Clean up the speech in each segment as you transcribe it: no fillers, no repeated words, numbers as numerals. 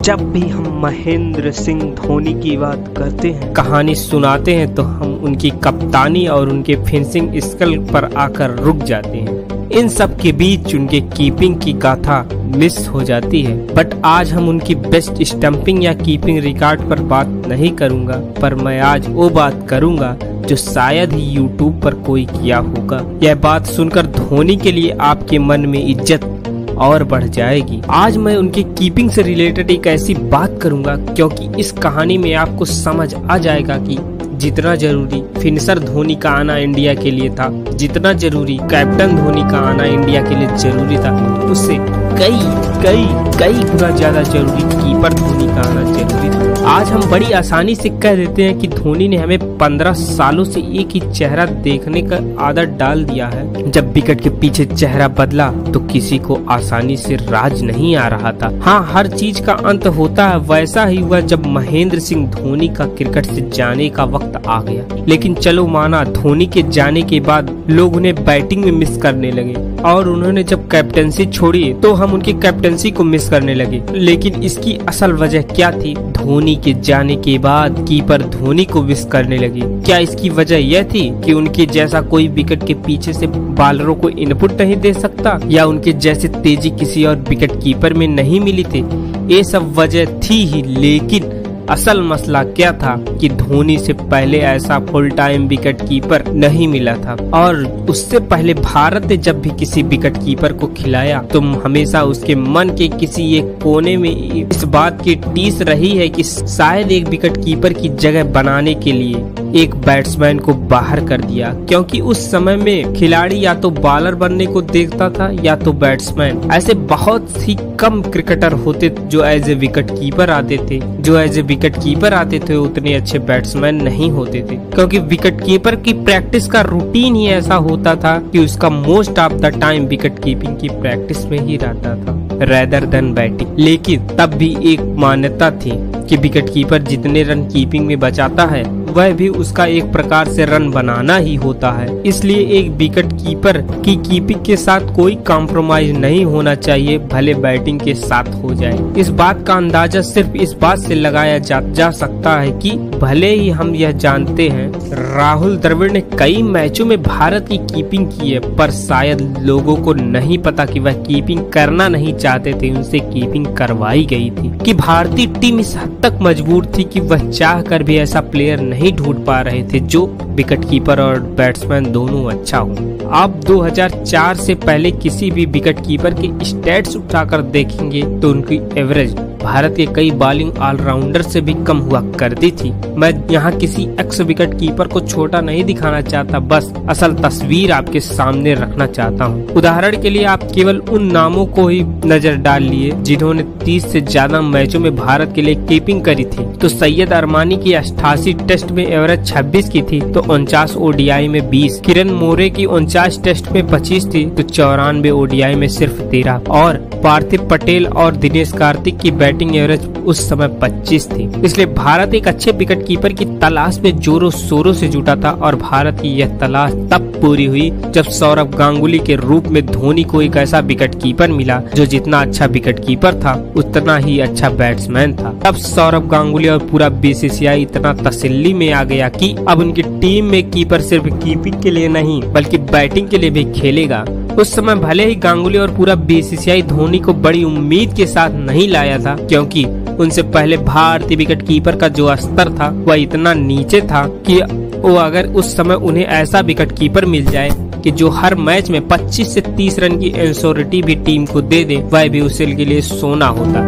जब भी हम महेंद्र सिंह धोनी की बात करते हैं, कहानी सुनाते हैं, तो हम उनकी कप्तानी और उनके फिनिशिंग स्किल पर आकर रुक जाते हैं। इन सब के बीच उनके कीपिंग की गाथा मिस हो जाती है। बट आज हम उनकी बेस्ट स्टंपिंग या कीपिंग रिकॉर्ड पर बात नहीं करूंगा, पर मैं आज वो बात करूंगा जो शायद ही यूट्यूब पर कोई किया होगा। यह बात सुनकर धोनी के लिए आपके मन में इज्जत और बढ़ जाएगी। आज मैं उनके कीपिंग से रिलेटेड एक ऐसी बात करूंगा क्योंकि इस कहानी में आपको समझ आ जाएगा कि जितना जरूरी फिनिशर धोनी का आना इंडिया के लिए था, जितना जरूरी कैप्टन धोनी का आना इंडिया के लिए जरूरी था, उससे कई गुना ज्यादा जरूरी कीपर धोनी का आना जरूरी था। आज हम बड़ी आसानी से कह देते हैं कि धोनी ने हमें 15 सालों से एक ही चेहरा देखने का आदत डाल दिया है। जब विकेट के पीछे चेहरा बदला तो किसी को आसानी से राज नहीं आ रहा था। हाँ, हर चीज का अंत होता है, वैसा ही हुआ जब महेंद्र सिंह धोनी का क्रिकेट से जाने का वक्त आ गया। लेकिन चलो माना धोनी के जाने के बाद लोग उन्हें बैटिंग में मिस करने लगे और उन्होंने जब कैप्टनसी छोड़ी तो हम उनकी कैप्टनसी को मिस करने लगे। लेकिन इसकी असल वजह क्या थी? धोनी के जाने के बाद कीपर धोनी को मिस करने लगे। क्या इसकी वजह यह थी कि उनके जैसा कोई विकेट के पीछे से बॉलरों को इनपुट नहीं दे सकता, या उनके जैसे तेजी किसी और विकेट कीपर में नहीं मिली थी? ये सब वजह थी ही, लेकिन असल मसला क्या था कि धोनी से पहले ऐसा फुल टाइम विकेट कीपर नहीं मिला था। और उससे पहले भारत ने जब भी किसी विकेट कीपर को खिलाया तो हमेशा उसके मन के किसी एक कोने में इस बात की टीस रही है कि शायद एक विकेट कीपर की जगह बनाने के लिए एक बैट्समैन को बाहर कर दिया, क्योंकि उस समय में खिलाड़ी या तो बॉलर बनने को देखता था या तो बैट्समैन। ऐसे बहुत ही कम क्रिकेटर होते जो एज ए विकेट कीपर आते थे। जो एज ए विकेट कीपर आते थे उतने अच्छे बैट्समैन नहीं होते थे, क्योंकि विकेट कीपर की प्रैक्टिस का रूटीन ही ऐसा होता था कि उसका most of the time wicket keeping की प्रैक्टिस में ही रहता था रेदर देन बैटिंग। लेकिन तब भी एक मान्यता थी कि विकेट कीपर जितने रन कीपिंग में बचाता है वह भी उसका एक प्रकार से रन बनाना ही होता है। इसलिए एक विकेट कीपर की कीपिंग के साथ कोई कॉम्प्रोमाइज नहीं होना चाहिए, भले बैटिंग के साथ हो जाए। इस बात का अंदाजा सिर्फ इस बात से लगाया जा सकता है कि भले ही हम यह जानते हैं राहुल द्रविड़ ने कई मैचों में भारत की कीपिंग की है, पर शायद लोगों को नहीं पता कि वह कीपिंग करना नहीं चाहते थे, उनसे कीपिंग करवाई गई थी। कि भारतीय टीम इस हद तक मजबूर थी कि वह चाह कर भी ऐसा प्लेयर नहीं ढूंढ पा रहे थे जो विकेट कीपर और बैट्समैन दोनों अच्छा हो। आप 2004 से पहले किसी भी विकेट कीपर के स्टैट्स उठाकर देखेंगे तो उनकी एवरेज भारत के कई बॉलिंग ऑलराउंडर से भी कम हुआ करती थी। मैं यहाँ किसी एक्स विकेट कीपर को छोटा नहीं दिखाना चाहता, बस असल तस्वीर आपके सामने रखना चाहता हूँ। उदाहरण के लिए आप केवल उन नामों को ही नजर डाल लिए जिन्होंने 30 से ज्यादा मैचों में भारत के लिए कीपिंग करी थी। तो सैयद अरमानी की 88 टेस्ट में एवरेज 26 की थी तो 49 ओडीआई में 20, किरण मोरे की 49 टेस्ट में 25 थी तो 94 ओडीआई में सिर्फ 13, और पार्थिव पटेल और दिनेश कार्तिक की बैटिंग एवरेज उस समय 25 थी। इसलिए भारत एक अच्छे विकेट कीपर की तलाश में जोरों शोरों से जुटा था, और भारत की यह तलाश तब पूरी हुई जब सौरभ गांगुली के रूप में धोनी को एक ऐसा विकेट कीपर मिला जो जितना अच्छा विकेट कीपर था उतना ही अच्छा बैट्समैन था। तब सौरभ गांगुली और पूरा बीसीसीआई इतना तसल्ली में आ गया कि अब उनकी टीम में कीपर सिर्फ कीपिंग के लिए नहीं बल्कि बैटिंग के लिए भी खेलेगा। उस समय भले ही गांगुली और पूरा बीसीसीआई धोनी को बड़ी उम्मीद के साथ नहीं लाया था, क्योंकि उनसे पहले भारतीय विकेट कीपर का जो स्तर था वह इतना नीचे था कि वो अगर उस समय उन्हें ऐसा विकेट कीपर मिल जाए कि जो हर मैच में 25 से 30 रन की एंश्योरिटी भी टीम को दे दे, वह भी उसे के लिए सोना होता।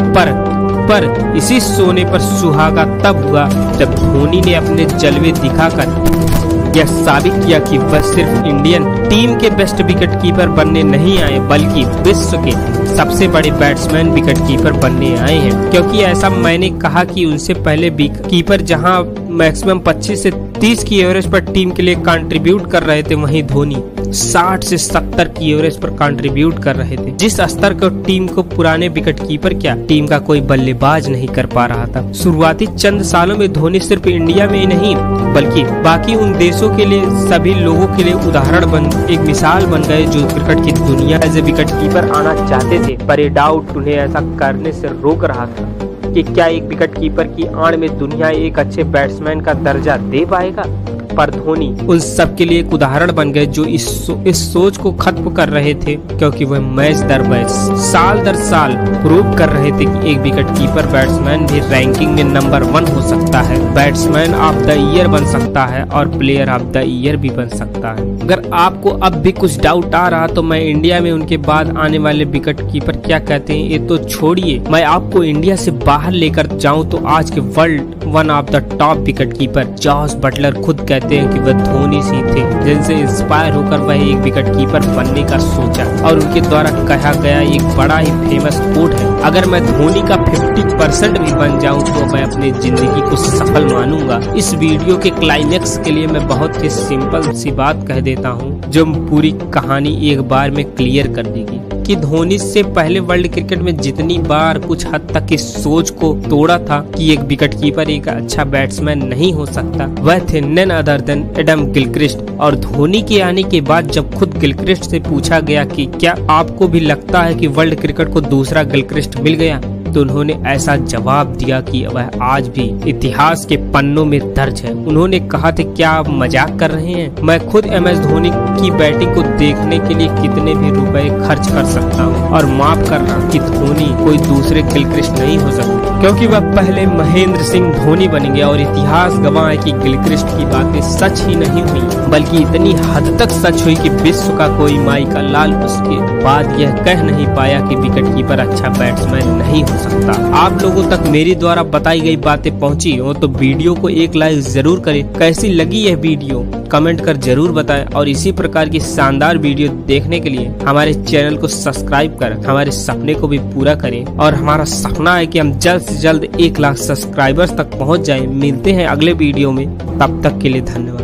पर इसी सोने पर सुहागा तब हुआ जब धोनी ने अपने जलवे दिखाकर यह साबित किया कि वह सिर्फ इंडियन टीम के बेस्ट विकेट कीपर बनने नहीं आए बल्कि विश्व के सबसे बड़े बैट्समैन विकेट कीपर बनने आए हैं। क्योंकि ऐसा मैंने कहा कि उनसे पहले कीपर जहां मैक्सिमम 25 से 30 की एवरेज पर टीम के लिए कंट्रीब्यूट कर रहे थे, वहीं धोनी 60 से 70 की एवरेज पर कंट्रीब्यूट कर रहे थे, जिस स्तर को टीम को पुराने विकेट कीपर क्या टीम का कोई बल्लेबाज नहीं कर पा रहा था। शुरुआती चंद सालों में धोनी सिर्फ इंडिया में ही नहीं बल्कि बाकी उन देशों के लिए सभी लोगों के लिए उदाहरण बन एक मिसाल बन गए जो क्रिकेट की दुनिया एज ए विकेट कीपर आना चाहते थे, पर ये डाउट उन्हें ऐसा करने से रोक रहा था। कि क्या एक विकेट कीपर की आड़ में दुनिया एक अच्छे बैट्समैन का दर्जा दे पाएगा। पर धोनी उन सब के लिए एक उदाहरण बन गए जो इस सोच को खत्म कर रहे थे, क्योंकि वह मैच दर मैच साल दर साल प्रूव कर रहे थे कि एक विकेट कीपर बैट्समैन भी रैंकिंग में नंबर 1 हो सकता है, बैट्समैन ऑफ द ईयर बन सकता है और प्लेयर ऑफ द ईयर भी बन सकता है। अगर आपको अब भी कुछ डाउट आ रहा तो मैं इंडिया में उनके बाद आने वाले विकेट कीपर क्या कहते हैं ये तो छोड़िए, मैं आपको इंडिया से बाहर लेकर जाऊं तो आज के world one of the top wicket keeper Jos Buttler खुद कहते हैं कि वह धोनी से थे जिनसे इंस्पायर होकर वह एक विकेट कीपर बनने का सोचा, और उनके द्वारा कहा गया एक बड़ा ही फेमस कोट है, अगर मैं धोनी का 50% भी बन जाऊं तो मैं अपनी जिंदगी को सफल मानूंगा। इस वीडियो के क्लाइमेक्स के लिए मैं बहुत ही सिंपल सी बात कह देता हूं जो पूरी कहानी एक बार में क्लियर कर देगी कि धोनी से पहले वर्ल्ड क्रिकेट में जितनी बार कुछ हद तक इस सोच को तोड़ा था कि एक विकेट कीपर एक अच्छा बैट्समैन नहीं हो सकता, वह थे none other than Adam Gilchrist. और धोनी के आने के बाद जब खुद गिलक्रिस्ट से पूछा गया कि क्या आपको भी लगता है कि वर्ल्ड क्रिकेट को दूसरा गिलक्रिस्ट मिल गया, तो उन्होंने ऐसा जवाब दिया कि वह आज भी इतिहास के पन्नों में दर्ज है। उन्होंने कहा था क्या आप मजाक कर रहे हैं, मैं खुद MS धोनी की बैटिंग को देखने के लिए कितने भी रुपए खर्च कर सकता हूं, और माफ करना कि धोनी कोई दूसरे गिलक्रिस्ट नहीं हो सकते, क्योंकि वह पहले महेंद्र सिंह धोनी बनेंगे। और इतिहास गवाह है कि गिलक्रिस्ट की बातें सच ही नहीं हुई, बल्कि इतनी हद तक सच हुई कि विश्व का कोई माई का लाल उसके बाद यह कह नहीं पाया कि विकेट कीपर अच्छा बैट्समैन नहीं हो सकता। आप लोगों तक मेरी द्वारा बताई गई बातें पहुंची हो तो वीडियो को एक लाइक जरूर करें। कैसी लगी यह वीडियो कमेंट कर जरूर बताएं, और इसी प्रकार की शानदार वीडियो देखने के लिए हमारे चैनल को सब्सक्राइब कर हमारे सपने को भी पूरा करें। और हमारा सपना है कि हम जल्द से जल्द 1 लाख सब्सक्राइबर्स तक पहुंच जाएं। मिलते हैं अगले वीडियो में, तब तक के लिए धन्यवाद।